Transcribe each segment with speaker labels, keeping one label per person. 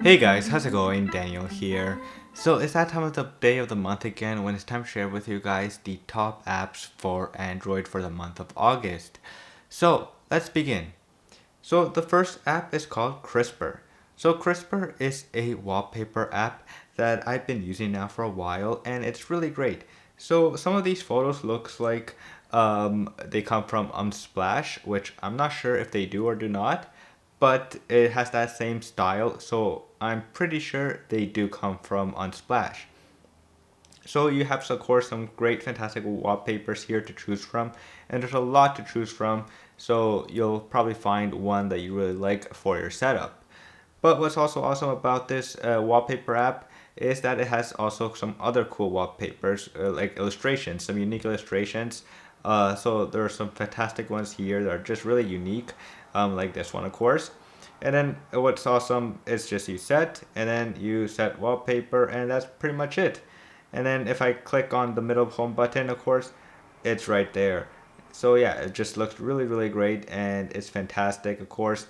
Speaker 1: Hey guys, how's it going? Daniel here. So it's that time of the day of the month again when it's time to share with you guys the top apps for Android for the month of August. So let's begin. So the first app is called CRISPR. So CRISPR is a wallpaper app that I've been using now for a while and it's really great. So some of these photos looks like they come from Unsplash, which I'm not sure if they do or do not, but it has that same style, so I'm pretty sure they do come from Unsplash. So you have, of course, some great, fantastic wallpapers here to choose from, and there's a lot to choose from, so you'll probably find one that you really like for your setup. But what's also awesome about this wallpaper app is that it has also some other cool wallpapers, like illustrations, some unique illustrations. So there are some fantastic ones here that are just really unique, like this one, of course. And then what's awesome is just you set, and then you set wallpaper, and that's pretty much it. And then if I click on the middle home button, of course, it's right there. So yeah, it just looks really, really great, and it's fantastic, of course.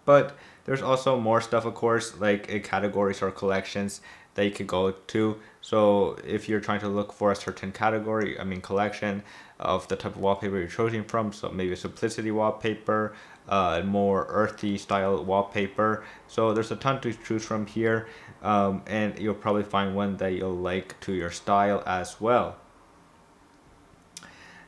Speaker 1: But there's also more stuff, of course, like categories or collections that you could go to. So if you're trying to look for a certain category, I mean collection of the type of wallpaper you're choosing from, so maybe a simplicity wallpaper, more earthy style wallpaper. So there's a ton to choose from here, and you'll probably find one that you'll like to your style as well.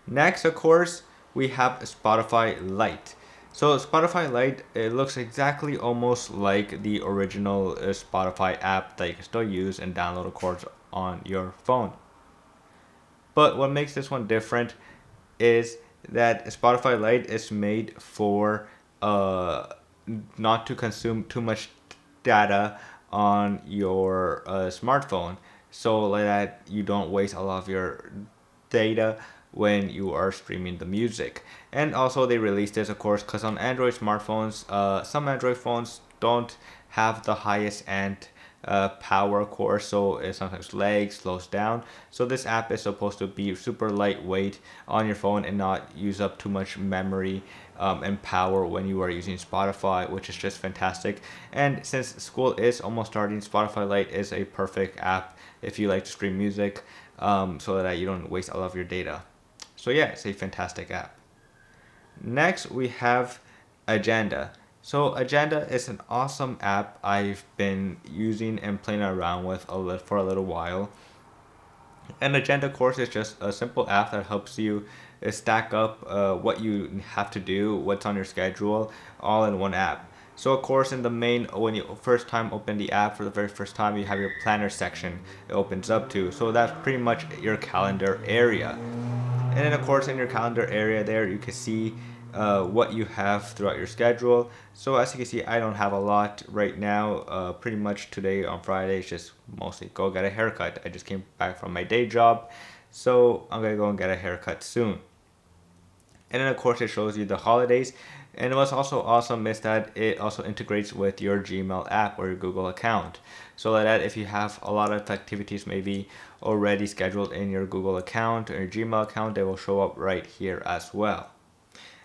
Speaker 1: Next, of course, we have Spotify Lite. So Spotify Lite, it looks exactly almost like the original Spotify app that you can still use and download, of course, on your phone. But what makes this one different is that Spotify Lite is made for not to consume too much data on your smartphone, so like that you don't waste a lot of your data when you are streaming the music. And also they released this, of course, because on Android smartphones, some Android phones don't have the highest end power, of course, so it sometimes lags, slows down. So this app is supposed to be super lightweight on your phone and not use up too much memory and power when you are using Spotify, which is just fantastic. And since school is almost starting, Spotify Lite is a perfect app if you like to stream music, so that you don't waste all of your data. So yeah, it's a fantastic app. Next, we have Agenda. So Agenda is an awesome app I've been using and playing around with for a little while. And Agenda course is just a simple app that helps you stack up what you have to do, what's on your schedule, all in one app. So of course in the main, when you first time open the app for the very first time, you have your planner section it opens up to. So that's pretty much your calendar area. And then, of course, in your calendar area there, you can see what you have throughout your schedule. So as you can see, I don't have a lot right now. Pretty much today on Friday is just mostly go get a haircut. I just came back from my day job, so I'm gonna go and get a haircut soon. And then of course it shows you the holidays. And what's also awesome is that it also integrates with your Gmail app or your Google account. So that if you have a lot of activities maybe already scheduled in your Google account or your Gmail account, they will show up right here as well.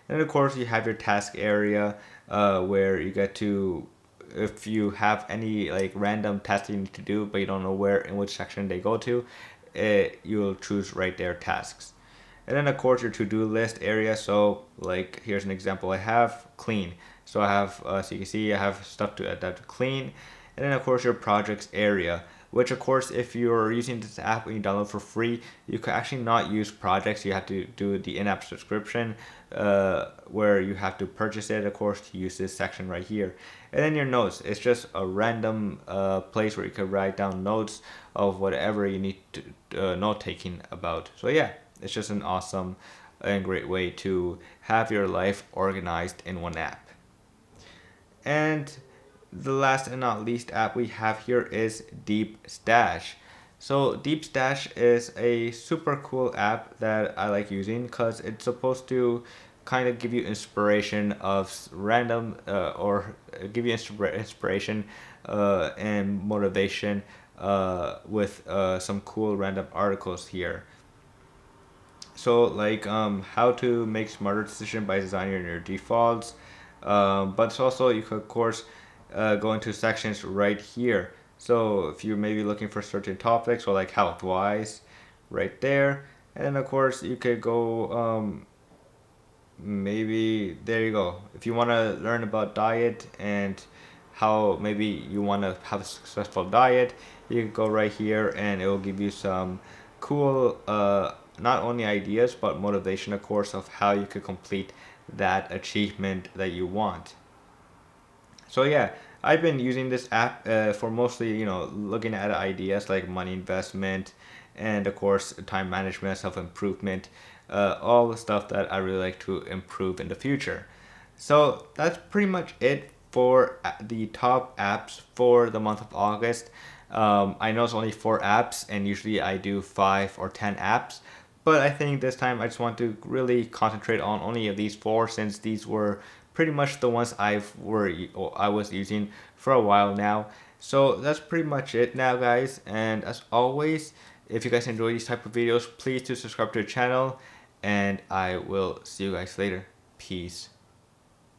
Speaker 1: And of course you have your task area where you get to, if you have any like random tasks you need to do but you don't know where in which section they go to, you'll choose right there tasks. And then of course your to-do list area. So like here's an example I have clean. So I have so you can see I have stuff to adapt to clean. And then of course your projects area, which of course if you're using this app and you download for free, you can actually not use projects. You have to do the in-app subscription where you have to purchase it, of course, to use this section right here. And then your notes, it's just a random place where you can write down notes of whatever you need to note taking about. So yeah, it's just an awesome and great way to have your life organized in one app. And the last and not least app we have here is Deep Stash. So Deep Stash is a super cool app that I like using because it's supposed to kind of give you inspiration of random or give you inspiration and motivation with some cool random articles here. So like how to make smarter decision by designing your defaults, but it's also you could of course go into sections right here. So if you're maybe looking for certain topics or like health wise, right there. And of course you could go maybe there you go. If you want to learn about diet and how maybe you want to have a successful diet, you can go right here and it will give you some cool not only ideas but motivation, of course, of how you could complete that achievement that you want. So yeah, I've been using this app for mostly, looking at ideas like money investment and of course time management, self improvement, all the stuff that I really like to improve in the future. So that's pretty much it for the top apps for the month of August. I know it's only 4 apps, and usually I do 5 or 10 apps. But I think this time I just want to really concentrate on only of these 4, since these were pretty much the ones I was using for a while now. So that's pretty much it now, guys. And as always, if you guys enjoy these type of videos, please do subscribe to the channel, and I will see you guys later. Peace.